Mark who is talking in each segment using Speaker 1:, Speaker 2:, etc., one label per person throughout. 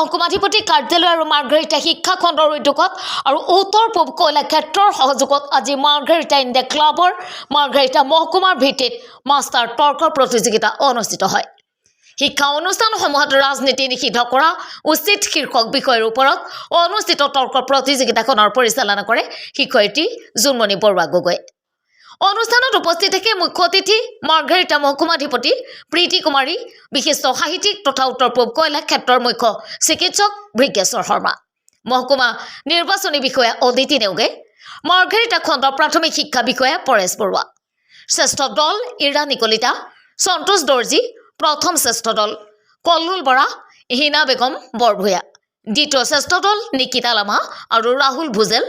Speaker 1: মহকুমাধিপতি কাৰ্যালয় আৰু মাৰ্ঘেৰিটা শিক্ষা খণ্ডৰ উদ্যোগত আৰু উত্তৰ পূব কয়লা ক্ষেত্ৰৰ সহযোগত আজি মাৰ্ঘেৰিটা ইণ্ডিয়া ক্লাবৰ মাৰ্ঘেৰিটা মহকুমাৰ ভিত্তিত মাষ্টাৰ তৰ্ক প্ৰতিযোগিতা অনুষ্ঠিত হয়। শিক্ষা অনুষ্ঠানসমূহত ৰাজনীতি নিষিদ্ধ কৰা উচিত শীৰ্ষক বিষয়ৰ ওপৰত অনুষ্ঠিত তৰ্ক প্ৰতিযোগিতাখনৰ পৰিচালনা কৰে শিক্ষয়িত্ৰী জুনমণি বৰুৱা গগৈ। অনুষ্ঠানত উপস্থিত থাকে মুখ্য অতিথি মাৰ্ঘেৰিটা মহকুমাধিপতি প্ৰীতি কুমাৰী, বিশিষ্ট সাহিত্যিক তথা উত্তৰ পূব কয়লা ক্ষেত্ৰৰ মুখ্য চিকিৎসক ভৃগেশ্বৰ শৰ্মা, মহকুমা নিৰ্বাচনী বিষয়া অদিতি নেওগে, মাৰ্ঘেৰিটা খণ্ড প্ৰাথমিক শিক্ষা বিষয়া পৰেশ বৰুৱা, শ্ৰেষ্ঠ দল ইৰাণী কলিতা, সন্তোষ দৰ্জী, প্ৰথম শ্ৰেষ্ঠ দল কল্লুল বৰা, হিনা বেগম বৰভূঞা, দ্বিতীয় শ্ৰেষ্ঠ দল নিকিতা লামা আৰু ৰাহুল ভুজেল।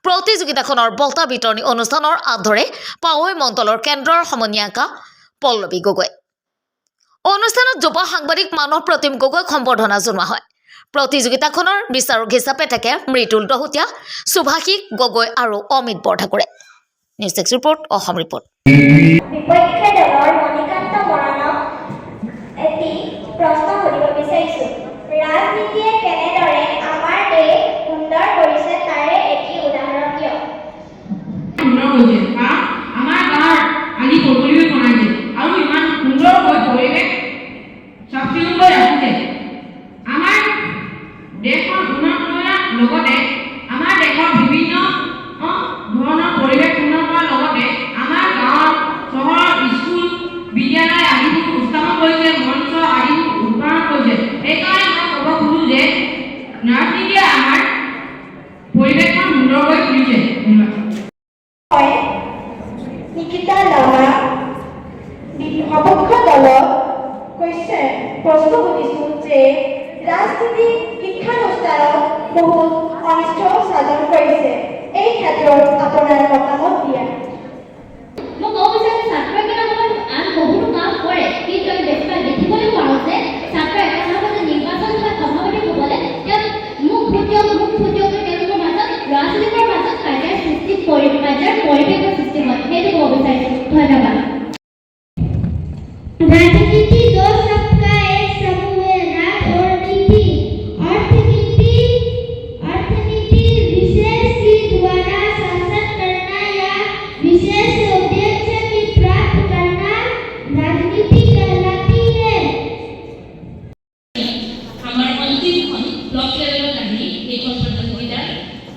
Speaker 1: প্ৰতিযোগিতাখনৰ বঁটা বিতৰণী অনুষ্ঠানৰ আধৰে পাৱৈ মণ্ডলৰ কেন্দ্ৰৰ সমন্বয়কা পল্লৱী গগৈ। অনুষ্ঠানত যুৱ সাংবাদিক মানৱ প্ৰতিম গগৈক সম্বৰ্ধনা জনোৱা হয়। প্ৰতিযোগিতাখনৰ বিচাৰক হিচাপে থাকে মৃদুল দহোতীয়া, সুভাষিক গগৈ আৰু অমিত বৰঠাকুৰে। News desk report, Assam report.
Speaker 2: বিপক্ষে দলৰ মণিকান্ত বৰাণক এটি প্ৰশ্ন সুধিব বিচাৰিছোঁ। ৰাজনীতিয়ে কেনেদৰে আমাৰ দেশ সুন্দৰ কৰিছে তাৰে এটি উদাহৰণ দিয়ক।
Speaker 3: সুন্দৰ হৈছে বা আমাৰ গাঁৱৰ আলি পদূলিও বনাইছে আৰু ইমান সুন্দৰকৈ পৰিৱেশ চাফ চিকুণকৈ ৰাখিছে। আমাৰ দেশখন উন্নত কৰাৰ লগতে আমাৰ দেশৰ বিভিন্ন ধৰণৰ পৰিৱেশ উন্নত কৰাৰ লগতে আমাৰ গাঁৱৰ চহৰৰ স্কুল বিদ্যালয় আদিবোৰ স্থাপন কৰিছে, মঞ্চ আদিবোৰ উদ্ভাৱন কৰিছে। সেইকাৰণে মই ক'ব খোজোঁ যে ৰাজনীতিয়ে আমাৰ পৰিৱেশখন সুন্দৰ কৰি তুলিছে।
Speaker 2: নিকিতা লামা সপক্ষ দলক কৈছে প্ৰশ্ন সুধিছোঁ যে ৰাজনীতি শিক্ষানুষ্ঠানত বহুত অনিষ্ট সাধন কৰিছে, এই ক্ষেত্ৰত আপোনাৰ মতামত দিয়া।
Speaker 4: মই ক'ব বিচাৰোঁ ছাত্ৰসকলে আন বহুতো কাম কৰে, কিন্তু আমি বেছিভাগ দেখিবলৈ পাওঁ যে ছাত্ৰ একেলগে যে নিৰ্বাচন বা সভাপতি হ'বলৈ তেওঁ মুখ ফুটিয়কৈ তেওঁলোকৰ মাজত ল'ৰা ছোৱালীবোৰৰ মাজত কাজিয়াৰ পৰিৱেশৰ সৃষ্টি হয়। সেইটো ক'ব বিচাৰিছোঁ। ধন্যবাদ।
Speaker 5: राजनीति दो सबका एक समूह है, राज और नीति। अर्थनीति विशेष के द्वारा शासन करना या विशेष उद्देश्य की प्राप्त करना राजनीति कहलाती है।
Speaker 3: আমাৰ অন্তিমখন ব্লক লেভেলত আহি এইখন প্ৰতিযোগিতা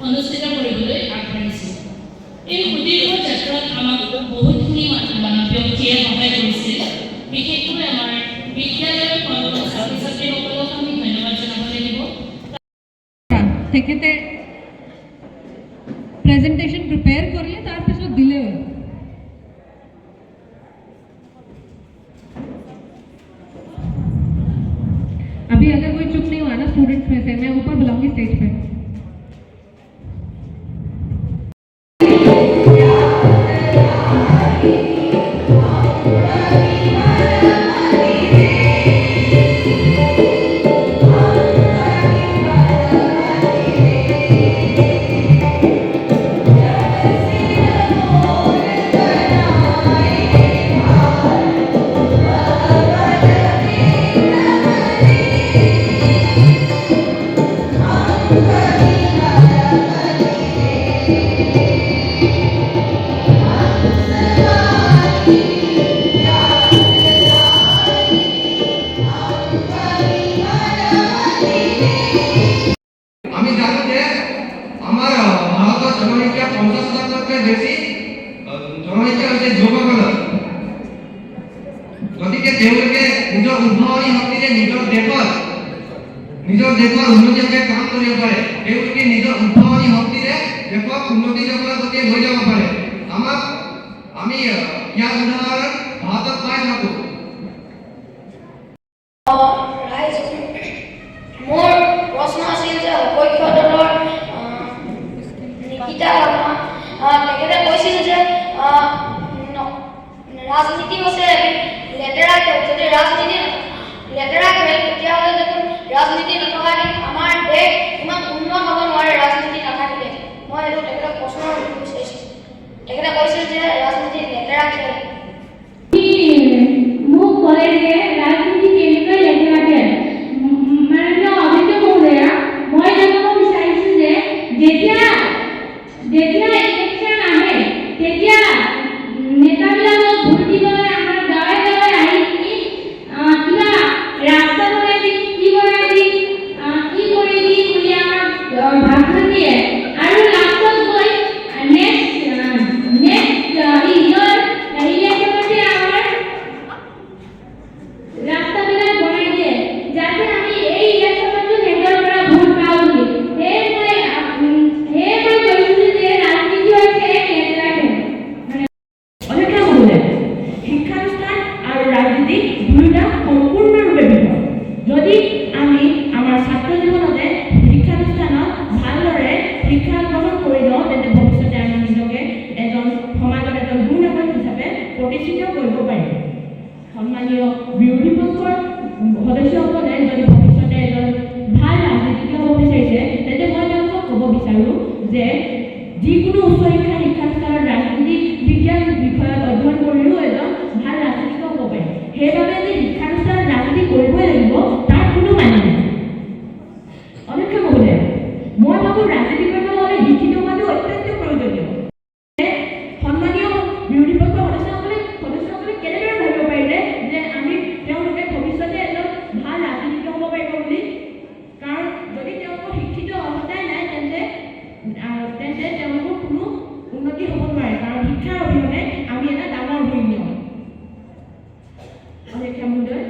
Speaker 3: অনুষ্ঠিত কৰিবলৈ আগবাঢ়িছোঁ। এই সুদীৰ্ঘ যাত্ৰাত আমাক বহুতখিনি ব্যক্তিয়ে সহায় কৰিছিল। বিশেষকৈ আমাৰ বিদ্যালয়ৰ ছাত্ৰ ছাত্ৰীসকলক আমি ধন্যবাদ জনাব লাগিব।
Speaker 6: তেখেতে প্ৰেজেণ্টেশ্যন প্ৰিপেয়াৰ কৰিলে, তাৰপিছত দিলে। अभी अगर कोई चुप नहीं हुआ ना स्टूडेंट्स में से, मैं ऊपर बुलाऊंगी स्टेज पे।
Speaker 7: আমি জানো যে আমাৰ ভাৰতৰ জনসংখ্যা 50,000তকৈ বেছি জনসংখ্যা হৈছে যুৱকসকল। গতিকে তেওঁলোকে নিজৰ উদ্ভাৱনী শক্তিৰে নিজৰ দেশৰ উন্নতিৰ বাবে কাম কৰিব পাৰে। তেওঁলোকে নিজৰ উদ্ভাৱনী শক্তিৰে দেশক উন্নতি জগতৰ গতি লৈ যাব পাৰে। আমি ইয়াৰ উদাহৰণ ভাৰতত পাই থাকোঁ।
Speaker 2: মোৰ প্ৰশ্ন আছিল যে সপক্ষ দলৰ নিকিতা লামা তেখেতে কৈছিল যে ৰাজনীতি হৈছে লেতেৰা খেল। যদি ৰাজনীতি লেতেৰা খেল তেতিয়াহ'লে দেখোন ৰাজনীতি নথকাকৈ আমাৰ দেশ ইমান উন্নত হ'ব নোৱাৰে ৰাজনীতি নাথাকিলে। মই এইটো তেখেতক প্ৰশ্ন সুধিব বিচাৰিছোঁ। তেখেতে কৈছিল যে ৰাজনীতি লেতেৰা খেল।
Speaker 4: মোক ক'লে যে ৰাজনীতি কেনেকৈ লেতেৰা খেল। মাননীয় অভিজ্ঞ মহোদয়
Speaker 3: আমি আমাৰ ছাত্ৰ জীৱনতে শিক্ষানুষ্ঠানত ভালদৰে শিক্ষা গ্ৰহণ কৰি লওঁ তেন্তে ভৱিষ্যতে আমি নিজকে এজন সমাজৰ এজন সুনাগৰিক হিচাপে প্ৰতিষ্ঠিত কৰিব পাৰিম। সন্মানীয় বিৰোধী পক্ষৰ সদস্যসকলে যদি ভৱিষ্যতে এজন ভাল ৰাজনীতিজ্ঞ হ'ব বিচাৰিছে তেন্তে মই তেওঁলোকক ক'ব বিচাৰোঁ যে যিকোনো উচ্চ শিক্ষা শিক্ষানুষ্ঠানত ৰাজনীতি বিজ্ঞান বিষয়ত অধ্যয়ন কৰিও এজন ভাল ৰাজনীতিজ্ঞ হ'ব পাৰে। সেইবাবে যে শিক্ষানুষ্ঠানত ৰাজনীতি কৰিবই লাগিব তাৰ কোনো মানে নাই। অধ্যক্ষ মহোদয়, মই ভাবোঁ ৰাজনীতি কৰিব হ'লে শিক্ষিত হোৱাটো অত্যন্ত প্ৰয়োজনীয়। সন্মানীয় বিৰোধী পক্ষৰ সদস্যসকলে কেনেদৰে ভাবিব পাৰিলে যে আমি তেওঁলোকে ভৱিষ্যতে এজন ভাল ৰাজনীতিজ্ঞ হ'ব পাৰিব বুলি? কাৰণ যদি তেওঁলোকৰ শিক্ষিত অৱস্থাই নাই তেন্তে তেওঁলোকৰ কোনো উন্নতি হ'ব নোৱাৰে, কাৰণ শিক্ষাৰ অবিহনে আমি এটা ডাঙৰ শূন্য। অধ্যক্ষ মহোদয়,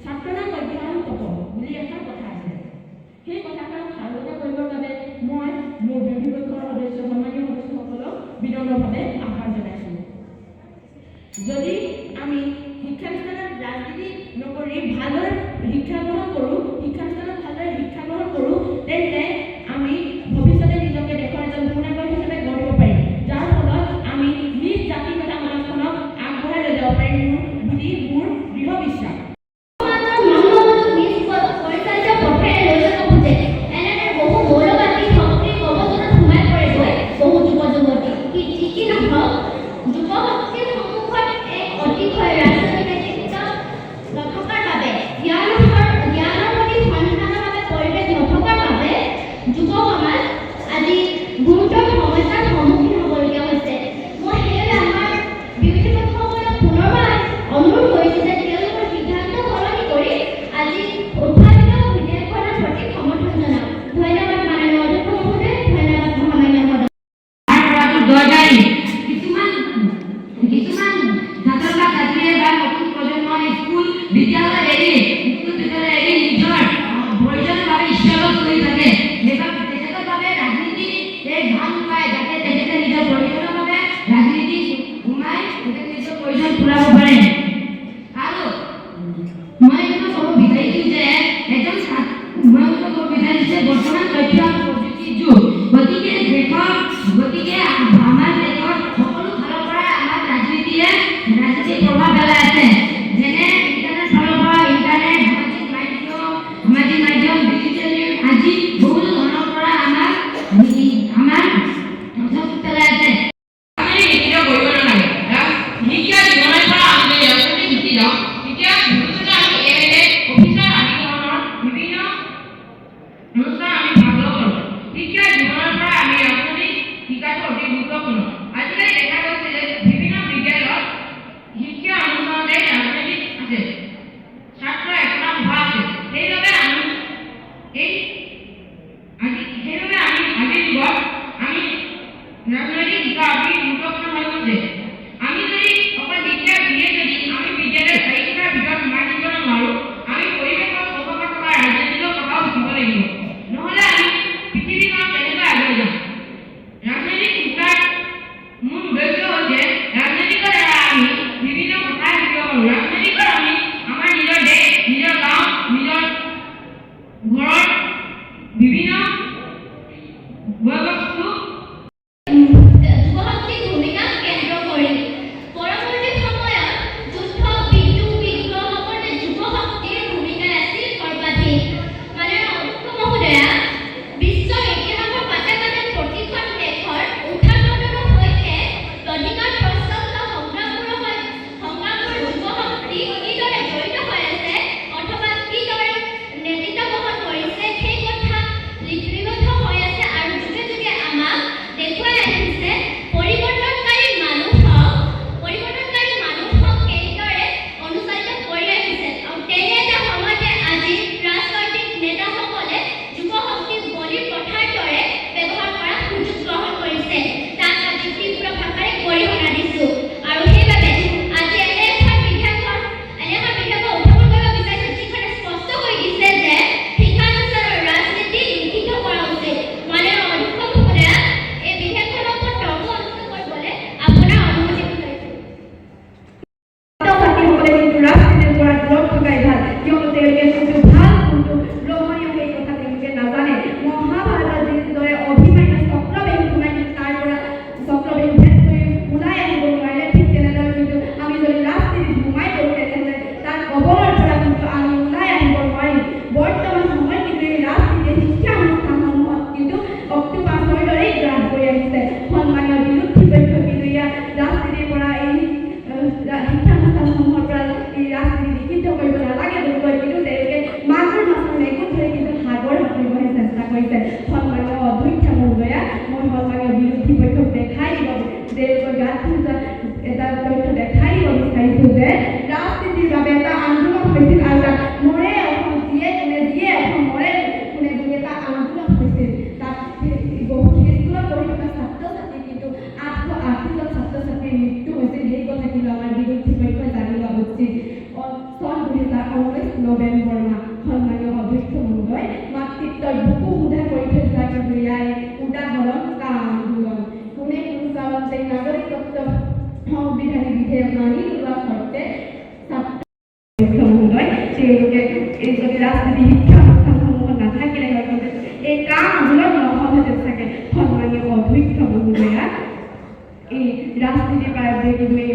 Speaker 3: ছাত্ৰনাম অধ্যয়ন তপ বুলি এটা কথা আছে। সেই কথাষাৰক সাৰোগত কৰিবৰ বাবে মই মোৰ বিৰোধী পক্ষৰ সন্মানীয় সদস্যসকলক বিনম্ৰভাৱে আহ্বান জনাইছোঁ। যদি আমি শিক্ষানুষ্ঠানত ৰাজনীতি নকৰি ভালদৰে শিক্ষা গ্ৰহণ কৰোঁ, শিক্ষানুষ্ঠানত ভালদৰে শিক্ষা গ্ৰহণ কৰোঁ, তেন্তে আমি ভৱিষ্যতে নিজকে দেশৰ এজন সুনাগৰিক হিচাপে গঢ়িব পাৰিম, যাৰ ফলত আমি নিজ জাতি তথা সমাজখনক আগবঢ়াই লৈ যাব পাৰিম বুলি মোৰ দৃঢ় বিশ্বাস।
Speaker 4: সমাজৰ মানুহক নিজ পৰিচালিত পথেৰে লৈ যাব খোজে এনেদৰে বহু মৌলবাদী শক্তিৰ কবলত সোমাই পৰেগৈ বহু যুৱতী। যি কি নহওক, যুৱশক্তিৰ সন্মুখত এক অতিশয় ৰাজনৈতিক নথকাৰ বাবে ইয়াৰ
Speaker 3: গৈছে সন্মানীয় অধ্যক্ষ মহোদয়া মই সন্মানীয় বিৰোধী পক্ষক দেখাই দিব গাত এটা তথ্য দেখাই দিব বিচাৰিছোঁ যে ৰাজনীতিৰ বাবে এটা আন্দোলন হৈছিল আৰু তাত মৰে অসম যিয়ে অসম মৰে কোনে বুলি এটা আন্দোলন হৈছিল তাত বহুত স্কুলত পঢ়ি থকা ছাত্ৰ ছাত্ৰী কিন্তু 880জন ছাত্ৰ ছাত্ৰীৰ মৃত্যু হৈছিল সেই কথা কিন্তু আমাৰ বিৰোধী পক্ষই জানি লোৱা উচিত চন 2019 নৱেম্বৰ মাহ সন্মানীয় অধ্যক্ষ মহোদয় মাতৃত্বৰ বুকু সোধা কৰি থৈ যোৱা কিন্তু ইয়াৰ উদাহৰণ কা আন্দোলন কোনে কোনো কাৰণতে নাগৰিকত্ব সংবিধানিক বিধেয়ক মানি লোৱা স্বত্তে ছাত্ৰ মহোদয় তেওঁলোকে এই যদি ৰাজনীতি শিক্ষা অনুষ্ঠানসমূহত নাথাকিলে হয়তো এই কা আন্দোলন নহ'লহেঁতেন চাগে সন্মানীয় অধ্যক্ষ মহোদয়া এই ৰাজনীতিৰ বাবে কিন্তু এই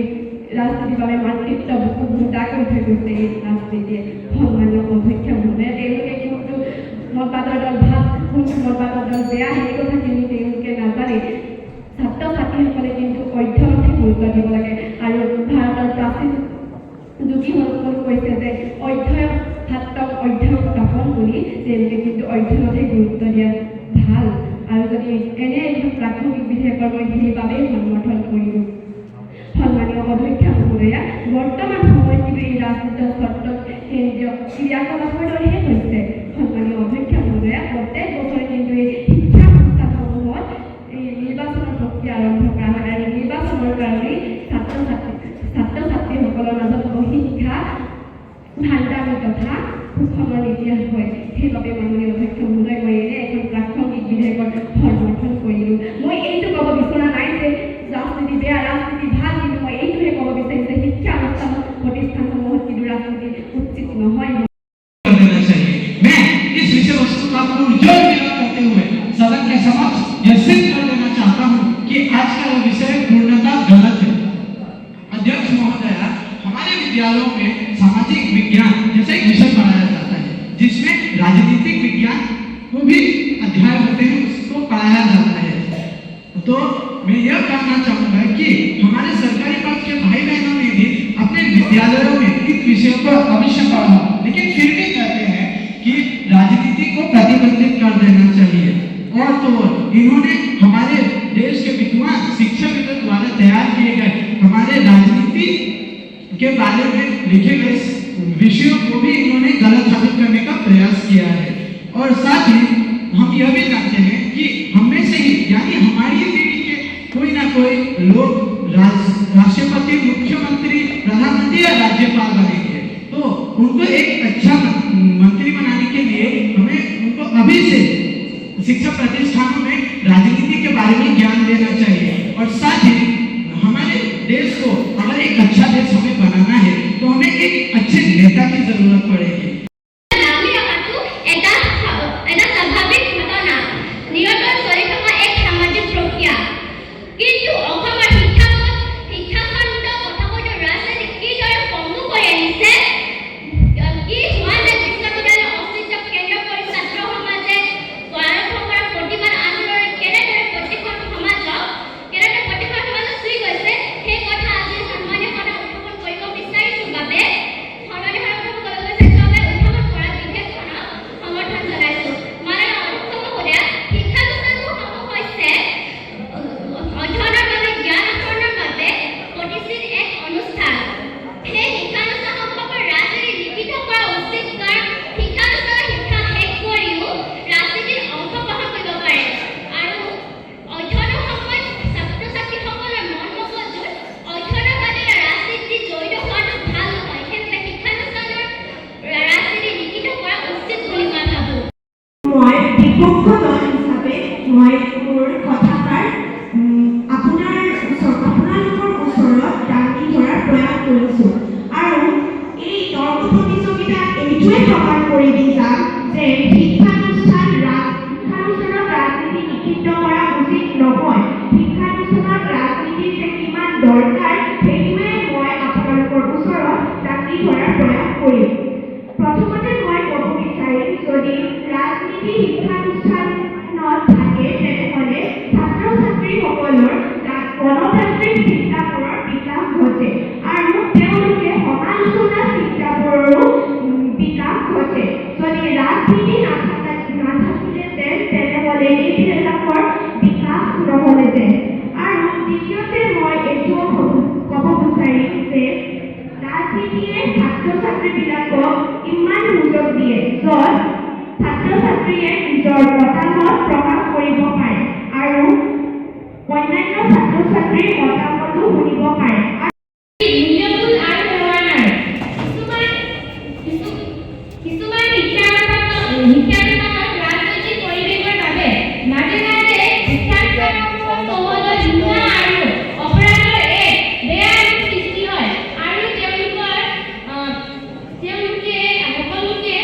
Speaker 3: ৰাজনীতিৰ বাবে মাতৃত্ব বুকু ভোটা কৰি থৈ গৈছে এই ৰাজনীতিয়ে সন্মানীয় অধ্যক্ষ মহোদয়া তেওঁলোকে কিন্তু মতবাদৰ দল ভাল কোনটো মতবাদৰ দল বেয়া সেই কথা কিন্তু তেওঁলোকে নাজানে ছাত্ৰ ছাত্ৰীসকলে কিন্তু অধ্যয়নতহে গুৰুত্ব দিব লাগে আৰু ভাৰতৰ প্ৰাচীন যোগীসকল কৈছে যে অধ্যয়ন ছাত্ৰক অধ্যয়ন তপন বুলি তেওঁলোকে কিন্তু অধ্যয়নতহে গুৰুত্ব দিয়া ভাল আৰু যদি এনে এখন প্ৰাথমিক বিধেয়কৰ মই সেইবাবেই সমৰ্থন কৰিলোঁ সন্মানীয় অধ্যক্ষ মহোদয়া বৰ্তমান সময়ত কিন্তু এই ৰাজনীতিৰ ক্ষেত্ৰত কেন্দ্ৰীয় ক্ৰিয়াকলাপৰ দৰেহে হৈছে সন্মানীয় অধ্যক্ষ মহোদয়া প্ৰত্যেক বছৰে কিন্তু এই শিক্ষা অনুষ্ঠানসমূহত এই নিৰ্বাচনৰ প্ৰক্ৰিয়া আৰম্ভ কৰা হয় আৰু নিৰ্বাচনৰ কাৰণে ছাত্ৰ ছাত্ৰীসকলৰ মাজত অহিংসা ভাণ্ডামী তথা শোষণৰ ইতিহাস হয় সেইবাবে মাননীয় অধ্যক্ষ মহোদয় মই এনে এখন প্ৰাথমিক বিধেয়কৰ সমৰ্থন কৰিলোঁ মই এইটো ক'ব বিচৰা নাই যে ৰাজনীতি বেয়া ৰাজনীতি ভাল কিন্তু মই এইটোহে ক'ব বিচাৰিছোঁ যে শিক্ষা অনুষ্ঠান প্ৰতিষ্ঠানসমূহত কিন্তু ৰাজনীতি উচিত নহয়
Speaker 8: देना चाहिए मैं इस विषय वस्तु का पुरजोर विरोध करते हुए सदन के समक्ष यह सिद्ध कर देना चाहता हूं कि आज का यह विषय पूर्णतः गलत है अध्यक्ष महोदया हमारे विद्यालयों में सामाजिक विज्ञान जैसा एक विषय पढ़ाया जाता है जिसमें राजनीतिक विज्ञान को भी अध्याय होते हैं उसको पढ़ाया जाता है तो मैं यह कहना चाहूंगा कि हमारे सरकारी पक्ष के भाई बहनों ने भी अपने विद्यालयों में इन विषयों को अवश्य पढ़ा लेकिन फिर भी कहते हैं कि राजनीति को प्रतिबंधित कर देना चाहिए और तो इन्होंने हमारे देश के विद्वान शिक्षकगण द्वारा तैयार किए गए हमारे राजनीति के बारे में लिखे गए विषयों को भी इन्होंने गलत साबित करने का प्रयास किया है और साथ ही हम यह भी जानते हैं कि हमें से ही यानी हमारी पीढ़ी के कोई ना कोई लोग राष्ट्रपति मुख्यमंत्री प्रधानमंत्री या राज्यपाल बनेंगे तो उनको एक अच्छा मंत्री बनाने के लिए हमें उनको अभी से शिक्षा प्रतिष्ठानों में राजनीति के बारे में ज्ञान देना चाहिए और साथ ही हमारे देश को अगर एक अच्छा देश हमें बनाना है तो हमें एक अच्छे नेता की जरूरत पड़ेगी
Speaker 4: নামি ৰখাটো এটা স্বাভাৱিক ঘটনা নিৰন্তৰ চলি থকা এক সামাজিক প্ৰক্ৰিয়া কিন্তু অসমৰ শিক্ষাখণ্ড কথাগত ৰাজনীতি কিদৰে পংগু কৰি আনিছে কি হোৱা যে বিশ্ববিদ্যালয়ৰ অস্তিত্ব কেন্দ্ৰ কৰি ছাত্ৰ সমাজে আৰম্ভ কৰা প্ৰতিবাদ আন্দোলন কেনেদৰে প্ৰতিখন সমাজক চুই গৈছে সেই কথা আজি সন্মানীয় সদন উত্থাপন কৰিব বিচাৰিছোঁ বাবে সন্মানীয় সদন উত্থাপন কৰা বিধেয়কখনক সমৰ্থন জনাইছোঁ মাননীয় অধ্যক্ষ মহোদয়া শিক্ষা অনুষ্ঠানসমূহ হৈছে অধ্যয়নৰ বাবে জ্ঞান আহৰণৰ বাবে প্ৰতিষ্ঠিত এক অনুষ্ঠান সেই শিক্ষানুষ্ঠানসমূহক ৰাজনীতি লিখিত কৰা উচিত কাৰণ শিক্ষানুষ্ঠানৰ শিক্ষা শেষ কৰিও ৰাজনীতিত অংশগ্ৰহণ কৰিব পাৰে আৰু অধ্যয়নৰ সময়ত ছাত্ৰ ছাত্ৰীসকলৰ মন মগজুত অধ্যয়নৰ বাদেৰে ৰাজনীতিত জড়িত হোৱাটো ভাল নহয় সেয়েহে শিক্ষানুষ্ঠানৰ ৰাজনীতি লিখিত কৰা উচিত বুলি মই ভাবোঁ
Speaker 9: মই বিপক্ষ দল হিচাপে মই মোৰ কথাষাৰ আপোনালোকৰ ওচৰত দাঙি ধৰাৰ প্ৰয়াস কৰিছোঁ আৰু এই তৰ্ক প্ৰতিযোগিতাত এইটোৱে প্ৰকাশ কৰি দি যাম যে শিক্ষানুষ্ঠানত ৰাজনীতি নিষিদ্ধ কৰা উচিত নহয় শিক্ষানুষ্ঠানত ৰাজনীতিৰ যে কিমান দৰকাৰ সেইটোৱে মই আপোনালোকৰ ওচৰত দাঙি ধৰাৰ প্ৰয়াস কৰিম প্ৰথমতে মই ক'ব বিচাৰিম যদি ৰাজনীতি শিক্ষানুষ্ঠানত থাকে তেনেহ'লে ছাত্ৰ ছাত্ৰীসকলৰ গণতান্ত্ৰিক চিন্তাবোৰৰ বিকাশ ঘটে আৰু তেওঁলোকে সমালোচনা চিন্তাবোৰৰো বিকাশ ঘটে যদি ৰাজনীতি নাথাকিলেহেঁতেন ছাত্ৰীবিলাকক ইমান সুযোগ দিয়ে য'ত ছাত্ৰ ছাত্ৰীয়ে নিজৰ মতামত প্ৰকাশ কৰিব পাৰে আৰু অন্যান্য ছাত্ৰ ছাত্ৰীৰ মতামতো শুনিব পাৰে।
Speaker 3: মূল্যবোধ আৰু ব্যৱহাৰ কিছুমান শিক্ষানুষ্ঠানত ৰাজনৈতিক পৰিৱেশৰ বাবে মাজে মাজে শিক্ষানুষ্ঠানসমূহত সহজে হিংসা আৰু অপৰাধৰ এক বেয়া ৰূপ সৃষ্টি হয় আৰু তেওঁলোকে সকলোকে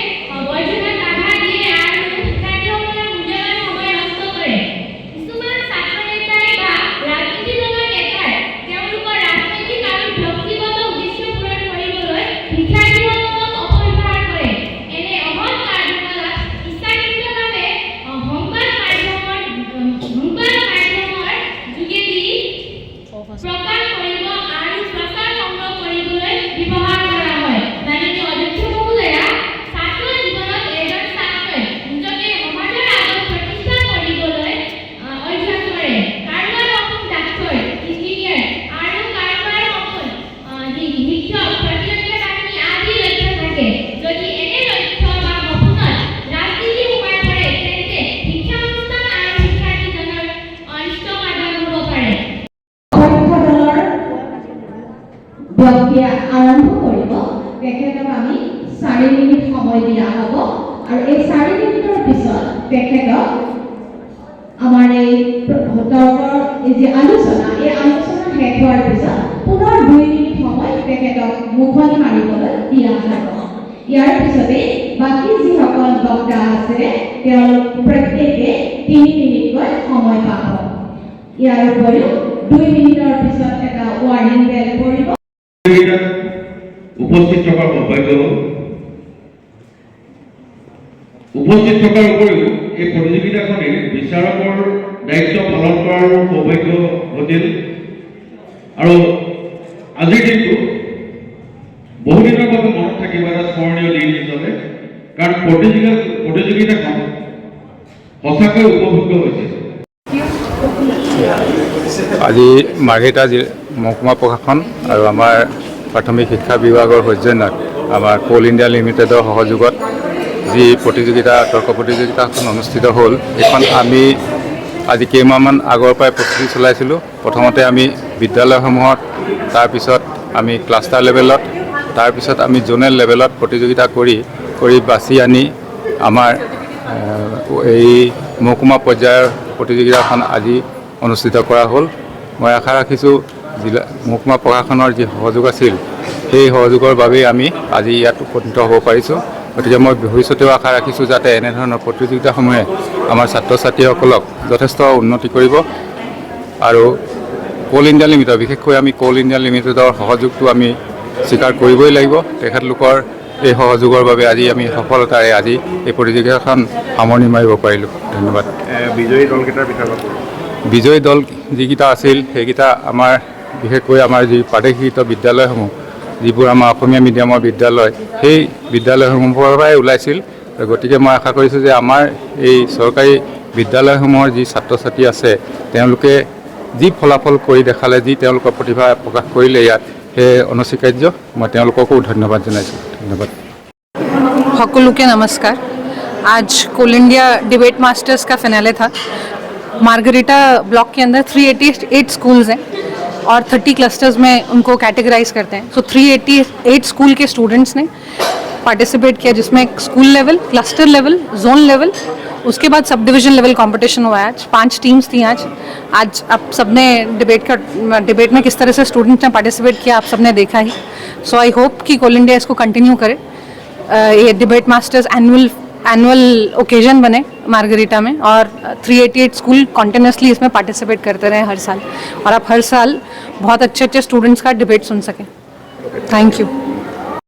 Speaker 3: বৈধতাত বাধা দিয়ে আৰু শিক্ষাৰ্থীসকলৰ মূল্যৱান সময় নষ্ট কৰে। কিছুমান ছাত্ৰ নেতাই বা ৰাজনীতি দলৰ নেতাই তেওঁলোকৰ ৰাজনৈতিক আৰু ব্যক্তিগত উদ্দেশ্য পূৰণ কৰিবলৈ শিক্ষাৰ্থীসকলক অপব্যৱহাৰ কৰে। এনে অসৎ কাৰ্যকলাপ ইচ্ছাকৃতভাৱে সংবাদ মাধ্যমৰ যোগেদি প্ৰকাশ কৰিব আৰু প্ৰচাৰ সংগ্ৰহ কৰিবলৈ ব্যৱহাৰ কৰা হয়। মাননীয় অধ্যক্ষ মহোদয়া, ছাত্ৰ জীৱনত এজন ছাত্ৰই নিজকে সমাজৰ আগত প্ৰতিষ্ঠা কৰিবলৈ অভ্যাস কৰে। কাৰোবাৰ সপোন ডাক্তৰ, ইঞ্জিনিয়াৰ আৰু কাৰোবাৰ সপোন শিক্ষক, প্ৰতিৰক্ষা বাহিনী আদি লক্ষ্য থাকে। যদি এনে লক্ষ্য বা সপোনত ৰাজনীতি সোমাই পৰে তেন্তে শিক্ষানুষ্ঠান আৰু শিক্ষাৰ্থীজনৰ অনিষ্ট সাধন হ'ব পাৰে।
Speaker 10: অধ্যক্ষ দলৰ ব্যক্তিয়ে আৰম্ভ কৰিব তেখেতক আমি 4 মিনিট সময় দিয়া হ'ব আৰু এই 4 মিনিটৰ পিছত তেখেতক আমাৰ এই তৰ্কৰ যি আলোচনা এই আলোচনা শেষ হোৱাৰ পিছত পুনৰ 2 মিনিট সময় তেখেতক মুখনি মাৰিবলৈ দিয়া হ'ব। ইয়াৰ পিছতে বাকী যিসকল বক্তা আছে তেওঁলোক প্ৰত্যেকে 3 মিনিটকৈ সময় পাব। ইয়াৰ উপৰিও 2 মিনিটৰ পিছত এটা ৱাৰ্নিং বেল পৰিব।
Speaker 11: উপস্থিত থকাৰ সৌভাগ্য হ'ল। উপস্থিত থকাৰ উপৰিও এই প্ৰতিযোগিতাখনিৰ বিচাৰকৰ দায়িত্ব পালন কৰাৰ সৌভাগ্য ঘটিল আৰু আজিৰ দিনটো বহুদিনৰ বাবে মনত থাকিব এটা স্মৰণীয় দিন হিচাপে, কাৰণ প্ৰতিযোগিতাখন সঁচাকৈ উপভোগ্য হৈছে।
Speaker 12: আজি মাৰ্ঘেৰিটা মহকুমা প্ৰশাসন আৰু আমাৰ প্ৰাথমিক শিক্ষা বিভাগৰ সৌজন্যত আমাৰ কোল ইণ্ডিয়া লিমিটেডৰ সহযোগত যি তৰ্ক প্ৰতিযোগিতাখন অনুষ্ঠিত হ'ল, এইখন আমি আজি কেইমাহমান আগৰ পৰাই প্ৰস্তুতি চলাইছিলোঁ। প্ৰথমতে আমি বিদ্যালয়সমূহত, তাৰপিছত আমি ক্লাষ্টাৰ লেভেলত, তাৰপিছত আমি জোনেল লেভেলত প্ৰতিযোগিতা কৰি বাছি আনি আমাৰ এই মহকুমা পৰ্যায়ৰ প্ৰতিযোগিতাখন আজি অনুষ্ঠিত কৰা হ'ল। মই আশা ৰাখিছোঁ মহকুমা প্ৰশাসনৰ যি সহযোগ আছিল সেই সহযোগৰ বাবেই আমি আজি ইয়াত উপনীত হ'ব পাৰিছোঁ। গতিকে মই ভৱিষ্যতেও আশা ৰাখিছোঁ যাতে এনেধৰণৰ প্ৰতিযোগিতাসমূহে আমাৰ ছাত্ৰ ছাত্ৰীসকলক যথেষ্ট উন্নতি কৰিব আৰু কোল ইণ্ডিয়া লিমিটেড, বিশেষকৈ আমি কোল ইণ্ডিয়া লিমিটেডৰ সহযোগটো আমি স্বীকাৰ কৰিবই লাগিব। তেখেতলোকৰ এই সহযোগৰ বাবে আজি আমি সফলতাৰে আজি এই প্ৰতিযোগিতাখন সামৰণি মাৰিব পাৰিলোঁ। ধন্যবাদ।
Speaker 11: বিজয়ী দলকেইটাৰ বিষয়ে
Speaker 12: বিজয়ী দল যিকেইটা আছিল সেইকেইটা আমাৰ বিশেষকৈ আমাৰ যি প্ৰাদেশিক বিদ্যালয়সমূহ, যিবোৰ আমাৰ অসমীয়া মিডিয়ামৰ বিদ্যালয়, সেই বিদ্যালয়সমূহৰ পৰাই ওলাইছিল। গতিকে মই আশা কৰিছোঁ যে আমাৰ এই চৰকাৰী বিদ্যালয়সমূহৰ যি ছাত্ৰ ছাত্ৰী আছে তেওঁলোকে যি ফলাফল কৰি দেখালে, যি তেওঁলোকৰ প্ৰতিভা প্ৰকাশ কৰিলে ইয়াত, সেই অনস্বীকাৰ্য। মই তেওঁলোককো ধন্যবাদ জনাইছোঁ। ধন্যবাদ।
Speaker 6: সকলোকে नमस्कार। आज कोल इंडिया डिबेट मास्टर्स का फिनाले था। मार्गरेटा ब्लॉक के अंदर 388 स्कूल्स हैं और 30 क्लस्टर्स में उनको कैटेगराइज करते हैं। सो 388 स्कूल के स्टूडेंट्स ने पार्टिसिपेट किया, जिसमें school level, cluster level, zone level, उसके बाद सब डिवीज़न लेवल कंपटीशन हुआ है। आज 5 टीम्स थी। आज अब सबने डिबेट में किस तरह से स्टूडेंट्स ने पार्टिसिपेट किया आप सबने देखा ही। सो आई होप कि कोल इंडिया इसको कंटिन्यू करे, ये डिबेट मास्टर्स एनुअल ओकेजन बने मार्गरेटा में और 388 स्कूल कॉन्टिन्यूसली इसमें पार्टिसिपेट करते रहे हर साल और आप हर साल बहुत अच्छे स्टूडेंट्स का डिबेट सुन सकें। Thank you.